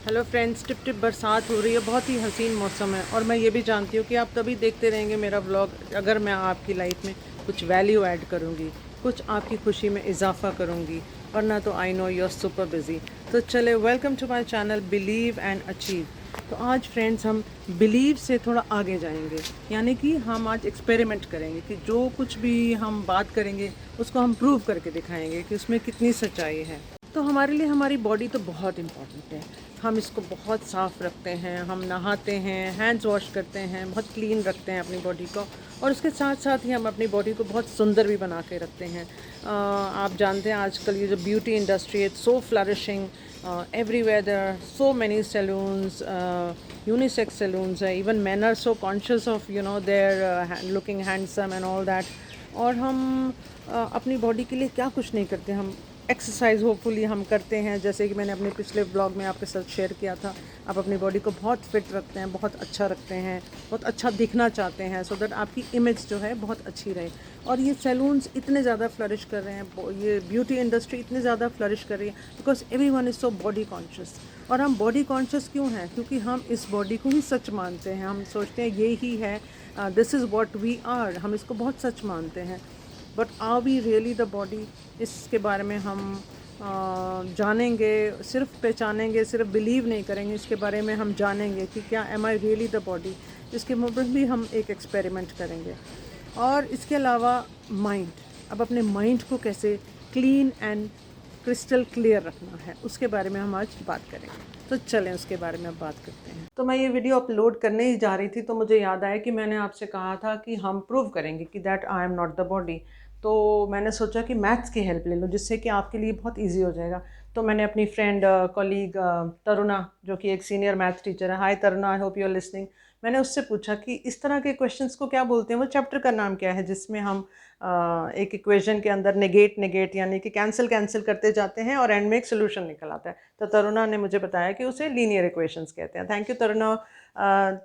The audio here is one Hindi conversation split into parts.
हेलो फ्रेंड्स, टिप टिप बरसात हो रही है। बहुत ही हसीन मौसम है और मैं ये भी जानती हूँ कि आप तभी देखते रहेंगे मेरा व्लॉग अगर मैं आपकी लाइफ में कुछ वैल्यू ऐड करूँगी, कुछ आपकी खुशी में इजाफा करूँगी, वरना तो I know you are super busy. तो चले, welcome to my channel believe and achieve. तो आज फ्रेंड्स हम बिलीव से थोड़ा आगे जाएंगे, यानी कि हम आज एक्सपेरिमेंट करेंगे कि जो कुछ भी हम बात करेंगे उसको हम प्रूव करके दिखाएंगे कि उसमें कितनी सच्चाई है। तो हमारे लिए हमारी बॉडी तो बहुत इम्पॉर्टेंट है। हम इसको बहुत साफ़ रखते हैं, हम नहाते हैं, हैंड्स वॉश करते हैं, बहुत क्लीन रखते हैं अपनी बॉडी को, और उसके साथ साथ ही हम अपनी बॉडी को बहुत सुंदर भी बना के रखते हैं। आप जानते हैं आजकल ये जो ब्यूटी इंडस्ट्री है, so flourishing, everywhere there are so many salons, unisex salons है। Even man are so conscious of their looking handsome and all that. और हम अपनी बॉडी के लिए क्या कुछ नहीं करते। हम एक्सरसाइज होपफुली हम करते हैं, जैसे कि मैंने अपने पिछले ब्लॉग में आपके साथ शेयर किया था। आप अपनी बॉडी को बहुत फिट रखते हैं, बहुत अच्छा रखते हैं, बहुत अच्छा दिखना चाहते हैं, सो दैट आपकी इमेज जो है बहुत अच्छी रहे। और ये सैलून्स इतने ज़्यादा फ्लरिश कर रहे हैं, ये ब्यूटी इंडस्ट्री इतनी ज़्यादा फ्लरिश कर रही है because everyone is so body conscious. और हम बॉडी कॉन्शियस क्यों हैं? क्योंकि हम इस बॉडी को ही सच मानते हैं। हम सोचते हैं ये ही है, this is what we are. हम इसको बहुत सच मानते हैं। But are we really the body? इसके बारे में हम जानेंगे, सिर्फ पहचानेंगे, सिर्फ बिलीव नहीं करेंगे, इसके बारे में हम जानेंगे कि क्या am I really the body. इसके ऊपर भी हम एक एक्सपेरिमेंट करेंगे। और इसके अलावा माइंड, अब अपने माइंड को कैसे क्लीन एंड क्रिस्टल क्लियर रखना है, उसके बारे में हम आज बात करेंगे। तो चलें उसके बारे में अब बात करते हैं। तो मैं ये वीडियो अपलोड करने ही जा रही थी तो मुझे याद आया कि मैंने आपसे कहा था कि हम प्रूव करेंगे कि that I am not the body. तो मैंने सोचा कि मैथ्स की हेल्प ले लो, जिससे कि आपके लिए बहुत ईजी हो जाएगा। तो मैंने अपनी फ्रेंड कॉलीग तरुणा, जो कि एक सीनियर मैथ्स टीचर है, hi Taruna, I hope you are listening, मैंने उससे पूछा कि इस तरह के क्वेश्चंस को क्या बोलते हैं, वो चैप्टर का नाम क्या है जिसमें हम एक इक्वेशन के अंदर नेगेट नेगेट यानी कि कैंसिल कैंसिल करते जाते हैं और एंड में एक सोल्यूशन निकल आता है। तो तरुणा ने मुझे बताया कि उसे लीनियर इक्वेशंस कहते हैं। Thank you Taruna.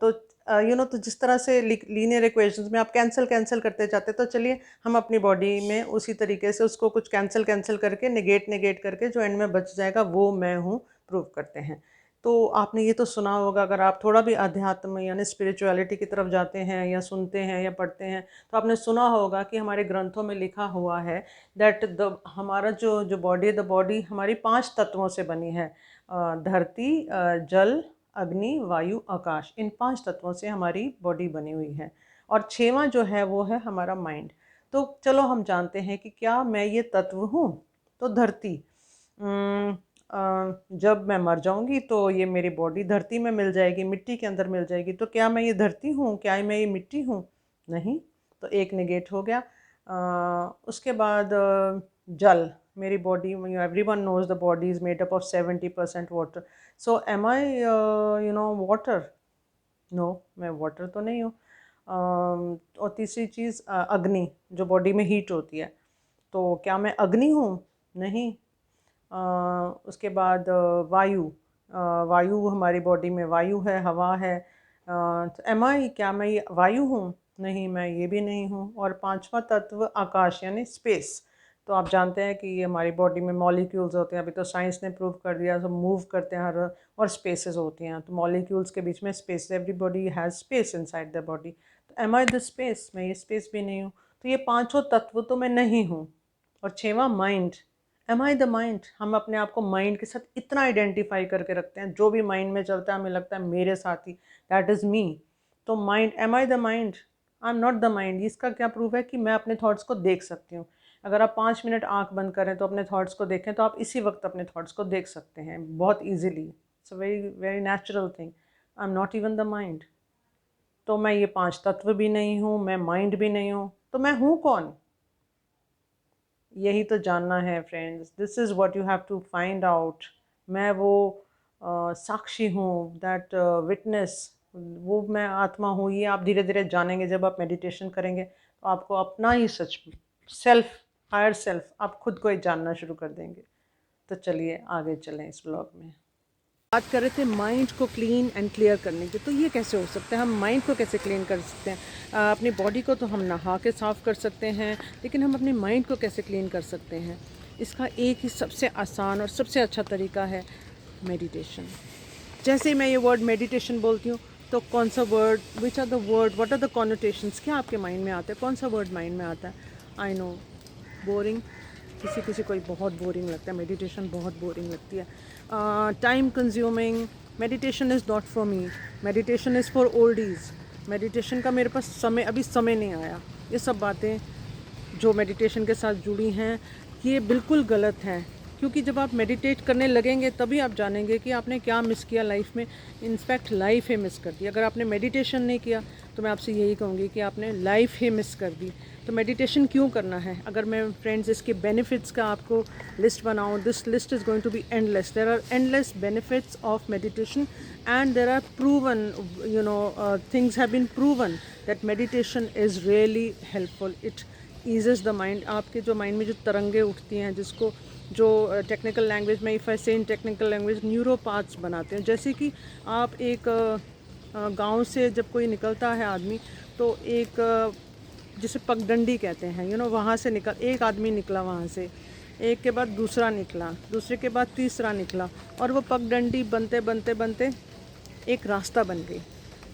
तो तो जिस तरह से लीनियर इक्वेशंस में आप कैंसिल कैंसिल करते जाते, तो चलिए हम अपनी बॉडी में उसी तरीके से उसको कुछ कैंसिल कैंसिल करके नेगेट नेगेट करके जो एंड में बच जाएगा वो मैं हूँ, प्रूव करते हैं। तो आपने ये तो सुना होगा, अगर आप थोड़ा भी अध्यात्म यानी स्पिरिचुअलिटी की तरफ जाते हैं या सुनते हैं या पढ़ते हैं, तो आपने सुना होगा कि हमारे ग्रंथों में लिखा हुआ है दैट द हमारा जो जो बॉडी, द बॉडी हमारी 5 तत्वों से बनी है। धरती, जल, अग्नि, वायु, आकाश, इन 5 तत्वों से हमारी बॉडी बनी हुई है। और 6वां जो है वो है हमारा माइंड। तो चलो हम जानते हैं कि क्या मैं ये तत्व हूँ। तो धरती, जब मैं मर जाऊंगी तो ये मेरी बॉडी धरती में मिल जाएगी, मिट्टी के अंदर मिल जाएगी। तो क्या मैं ये धरती हूँ? क्या मैं ये मिट्टी हूँ? नहीं। तो एक नेगेट हो गया। उसके बाद जल, मेरी body, everyone knows the body is made up of 70% water. So am I water? No, मैं वाटर तो नहीं हूँ। और तीसरी चीज़ अग्नि, जो बॉडी में हीट होती है। तो क्या मैं अग्नि हूँ? नहीं। उसके बाद वायु, वायु हमारी बॉडी में वायु है, हवा है। तो एम आई, क्या मैं ये वायु हूँ? नहीं, मैं ये भी नहीं हूँ। और 5वां तत्व आकाश यानी स्पेस। तो आप जानते हैं कि ये हमारी बॉडी में मॉलिक्यूल्स होते हैं, अभी तो साइंस ने प्रूव कर दिया, सब मूव करते हैं हर, और स्पेसेस होती हैं। तो मॉलिक्यूल्स के बीच में space, everybody has space inside the body. तो एम आई द स्पेस? मैं ये स्पेस भी नहीं हूँ। तो ये 5 तत्व तो मैं नहीं हूँ। और 6वां mind, am I the mind? हम अपने आप को माइंड के साथ इतना आइडेंटिफाई करके रखते हैं, जो भी माइंड में चलता है हमें लगता है मेरे साथ ही, दैट इज़ मी। तो mind, am I the mind? I am not the mind. इसका क्या प्रूफ है कि मैं अपने थॉट्स को देख सकती हूँ। अगर आप 5 मिनट आंख बंद करें तो अपने थॉट्स को देखें, तो आप इसी वक्त अपने थॉट्स को देख सकते हैं बहुत easily. It's a very very natural thing. I am not even the mind. तो मैं ये 5 तत्व भी नहीं हूँ, मैं माइंड भी नहीं हूँ, तो मैं हूँ कौन? यही तो जानना है friends. This is what you have to find out. मैं वो साक्षी हूँ, दैट विटनेस, वो मैं आत्मा हूँ। ये आप धीरे धीरे जानेंगे जब आप मेडिटेशन करेंगे, तो आपको अपना ही सच, सेल्फ, हायर सेल्फ, आप खुद को ही जानना शुरू कर देंगे। तो चलिए आगे चलें इस ब्लॉग में। बात कर रहे थे माइंड को क्लीन एंड क्लियर करने की। तो ये कैसे हो सकता है? हम माइंड को कैसे क्लीन कर सकते हैं? अपनी बॉडी को तो हम नहा के साफ़ कर सकते हैं, लेकिन हम अपने माइंड को कैसे क्लीन कर सकते हैं? इसका एक ही सबसे आसान और सबसे अच्छा तरीका है मेडिटेशन। जैसे ही मैं ये वर्ड मेडिटेशन बोलती हूँ तो कौन सा word, which are the word, what are the connotations, क्या आपके माइंड में आता है, कौन सा वर्ड माइंड में आता है? आई नो, बोरिंग, किसी किसी को बहुत बोरिंग लगता है, मेडिटेशन बहुत बोरिंग लगती है। Time consuming, meditation is not for me, meditation is for oldies, meditation का मेरे पास अभी समय नहीं आया। ये सब बातें जो मेडिटेशन के साथ जुड़ी हैं ये बिल्कुल गलत हैं, क्योंकि जब आप मेडिटेट करने लगेंगे तभी आप जानेंगे कि आपने क्या मिस किया लाइफ में। इनफैक्ट लाइफ ही मिस कर दी। अगर आपने मेडिटेशन नहीं किया तो मैं आपसे यही कहूँगी कि आपने लाइफ ही मिस कर दी। तो मेडिटेशन क्यों करना है? अगर मैं फ्रेंड्स इसके बेनिफिट्स का आपको लिस्ट बनाऊँ, this list is going to be endless. There are endless benefits of meditation and there are proven, things have been proven that meditation is really helpful. It eases the mind. आपके जो माइंड में जो तरंगे उठती हैं, जिसको जो टेक्निकल लैंग्वेज में, इफ़ आई से इन टेक्निकल लैंग्वेज, न्यूरोपाथ्स बनाते हैं। जैसे कि आप एक गांव से जब कोई निकलता है आदमी, तो एक जिसे पगडंडी कहते हैं, वहाँ से एक आदमी निकला, वहाँ से एक के बाद दूसरा निकला, दूसरे के बाद तीसरा निकला, और वो पगडंडी बनते बनते बनते एक रास्ता बन गई।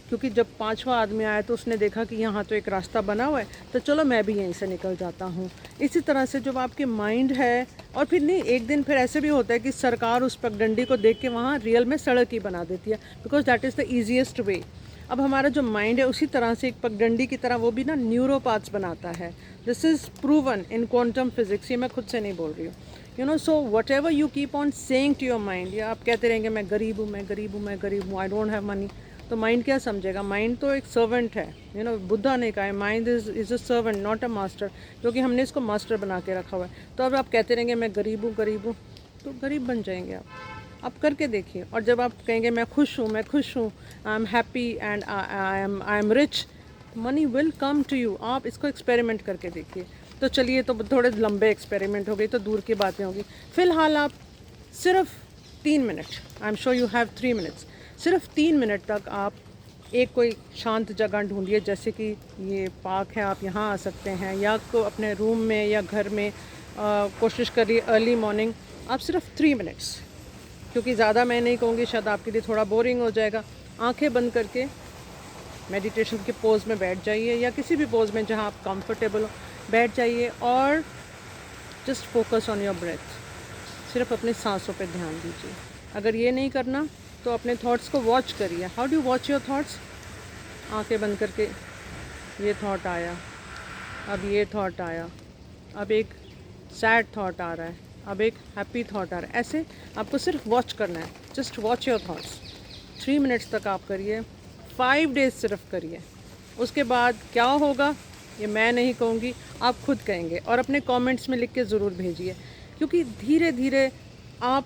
क्योंकि जब पांचवा आदमी आया तो उसने देखा कि यहाँ तो एक रास्ता बना हुआ है, तो चलो मैं भी यहीं से निकल जाता हूँ। इसी तरह से जब आपके माइंड है, और फिर नहीं, एक दिन फिर ऐसे भी होता है कि सरकार उस पगडंडी को देख के वहाँ रियल में सड़क ही बना देती है, because that is the easiest वे। अब हमारा जो माइंड है उसी तरह से एक पगडंडी की तरह वो भी ना न्यूरोपाथ्स बनाता है। This is proven in quantum physics. ये मैं खुद से नहीं बोल रही हूँ। So whatever you keep on saying to your mind, या आप कहते रहेंगे मैं गरीब हूँ, मैं गरीब हूँ, मैं गरीब हूँ, आई डोंट हैव मनी, तो माइंड क्या समझेगा? माइंड तो एक सर्वेंट है। बुद्धा ने कहा है mind is a servant not a master, क्योंकि हमने इसको मास्टर बना के रखा हुआ है। तो अब आप कहते रहेंगे मैं गरीब हूँ, गरीब हूँ, तो गरीब बन जाएंगे आप करके देखिए। और जब आप कहेंगे मैं खुश हूँ, मैं खुश हूँ, I am happy and I am rich, money will come to you. आप इसको एक्सपेरिमेंट करके देखिए। तो चलिए, तो थोड़े लंबे एक्सपेरिमेंट हो गई, तो दूर की बातें होगी। फ़िलहाल आप सिर्फ 3 minute, I am sure you have 3 minutes, सिर्फ 3 मिनट तक आप एक कोई शांत जगह ढूंढिए। जैसे कि ये पार्क है, आप यहाँ आ सकते हैं, या को अपने रूम में या घर में कोशिश करिए अर्ली मॉर्निंग। आप सिर्फ 3 मिनट्स, क्योंकि ज़्यादा मैं नहीं कहूँगी, शायद आपके लिए थोड़ा बोरिंग हो जाएगा। आंखें बंद करके मेडिटेशन के पोज में बैठ जाइए, या किसी भी पोज में जहाँ आप कंफर्टेबल हो बैठ जाइए, और just focus on your breath. सिर्फ अपनी सांसों पे ध्यान दीजिए। अगर ये नहीं करना तो अपने थॉट्स को वॉच करिए। How do watch your thoughts? आंखें बंद करके, ये थॉट आया, अब ये थॉट आया, अब एक सैड थॉट आ रहा है, अब एक हैप्पी थॉट आ रहा है। ऐसे आपको सिर्फ वॉच करना है। Just watch your thoughts. 3 minutes तक आप करिए, 5 डेज सिर्फ करिए। उसके बाद क्या होगा ये मैं नहीं कहूँगी, आप खुद कहेंगे, और अपने कमेंट्स में लिख के ज़रूर भेजिए। क्योंकि धीरे धीरे आप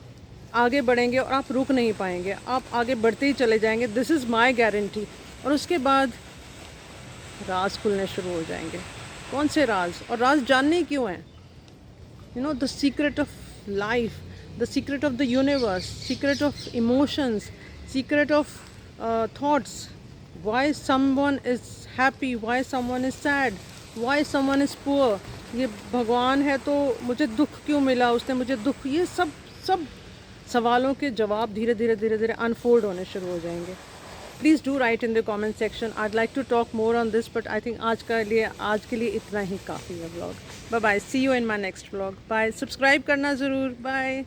आगे बढ़ेंगे और आप रुक नहीं पाएंगे, आप आगे बढ़ते ही चले जाएंगे। This is my guarantee. और उसके बाद राज खुलने शुरू हो जाएंगे। कौन से राज? और राज जानने क्यों हैं? The secret of life, the secret of the universe, secret of emotions, secret of thoughts, why someone is happy, why someone is sad, why someone is poor. ये भगवान है तो मुझे दुख क्यों मिला, उसने मुझे दुख, ये सब सवालों के जवाब धीरे धीरे अनफोल्ड होने शुरू हो जाएंगे। Please do write in the comment section. I like to talk more on this, but I think आज के लिए इतना ही काफ़ी है vlog. Bye bye, see you in my next vlog. Bye, subscribe करना ज़रूर। बाय।